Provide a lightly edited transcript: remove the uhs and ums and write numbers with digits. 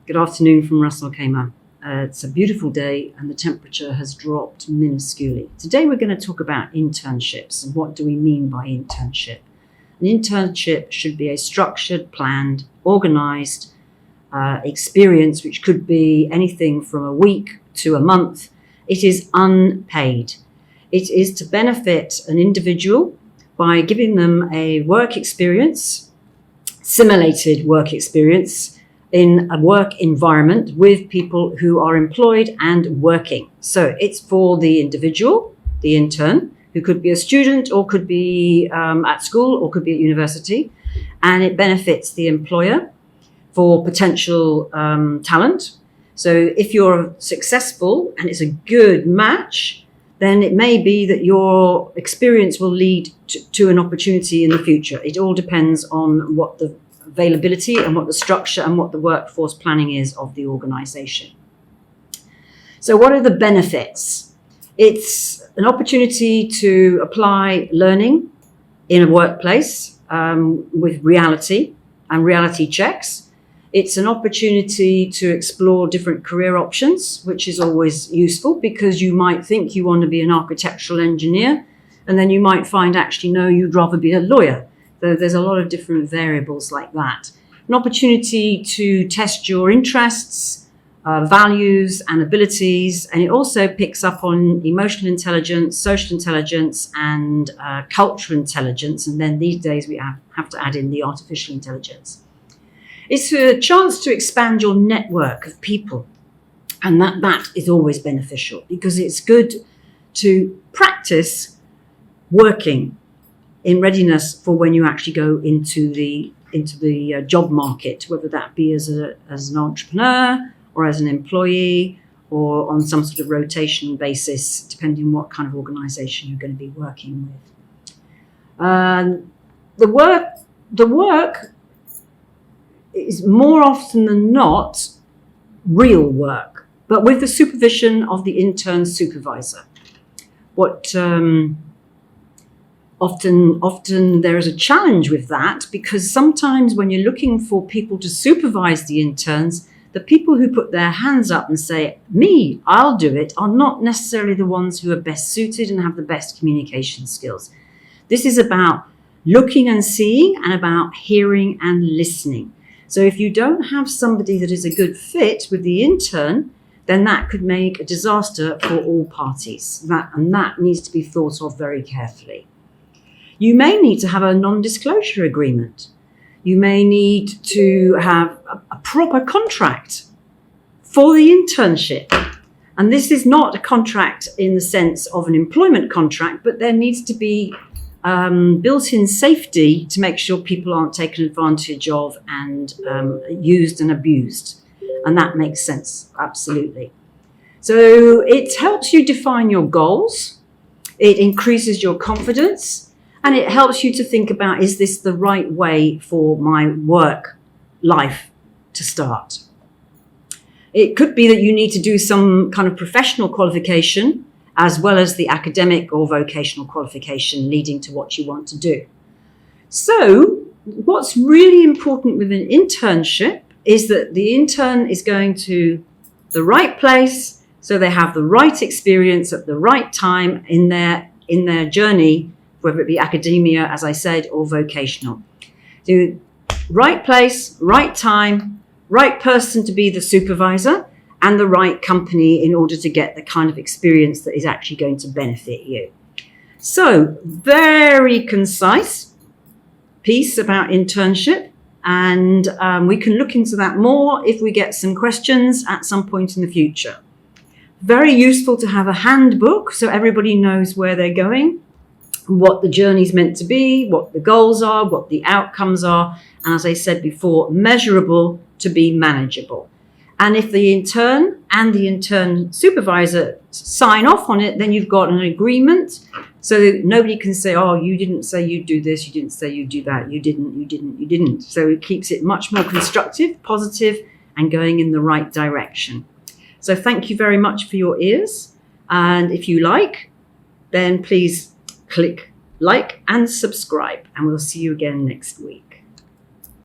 Good afternoon from Ras Al Khaimah. It's a beautiful day and the temperature has dropped minusculely. Today we're going to talk about internships and what do we mean by internship. An internship should be a structured, planned, organised experience which could be anything from a week to a month. It is unpaid. It is to benefit an individual by giving them a work experience, simulated work experience, in a work environment with people who are employed and working. So it's for the individual, the intern, who could be a student or could be at school or could be at university. And it benefits the employer for potential talent. So if you're successful and it's a good match, then it may be that your experience will lead to an opportunity in the future. It all depends on what the availability and what the structure and what the workforce planning is of the organisation. So what are the benefits? It's an opportunity to apply learning in a workplace with reality and reality checks. It's an opportunity to explore different career options, which is always useful because you might think you want to be an architectural engineer and then you might find actually, no, you'd rather be a lawyer. There's a lot of different variables like that. An opportunity to test your interests, values and abilities, and it also picks up on emotional intelligence, social intelligence and cultural intelligence, and then these days we have to add in the artificial intelligence. It's a chance to expand your network of people, and that is always beneficial because it's good to practice working in readiness for when you actually go into the job market, whether that be as an entrepreneur or as an employee or on some sort of rotation basis, depending on what kind of organisation you're going to be working with. The work is more often than not real work, but with the supervision of the intern supervisor. Often there is a challenge with that because sometimes when you're looking for people to supervise the interns, the people who put their hands up and say, me, I'll do it, are not necessarily the ones who are best suited and have the best communication skills. This is about looking and seeing and about hearing and listening. So if you don't have somebody that is a good fit with the intern, then that could make a disaster for all parties. And that needs to be thought of very carefully. You may need to have a non-disclosure agreement. You may need to have a proper contract for the internship. And this is not a contract in the sense of an employment contract, but there needs to be built-in safety to make sure people aren't taken advantage of and used and abused. And that makes sense, absolutely. So it helps you define your goals. It increases your confidence. And it helps you to think about, is this the right way for my work life to start? It could be that you need to do some kind of professional qualification as well as the academic or vocational qualification leading to what you want to do. So what's really important with an internship is that the intern is going to the right place so they have the right experience at the right time in their journey, whether it be academia, as I said, or vocational. So right place, right time, right person to be the supervisor, and the right company in order to get the kind of experience that is actually going to benefit you. So very concise piece about internship, and we can look into that more if we get some questions at some point in the future. Very useful to have a handbook so everybody knows where they're going, what the journey's meant to be, what the goals are, what the outcomes are, and as I said before, measurable to be manageable. And if the intern and the intern supervisor sign off on it, then you've got an agreement so that nobody can say, oh, you didn't say you'd do this, you didn't say you'd do that, you didn't. So it keeps it much more constructive, positive, and going in the right direction. So thank you very much for your ears. And if you like, then please click like and subscribe, and we'll see you again next week.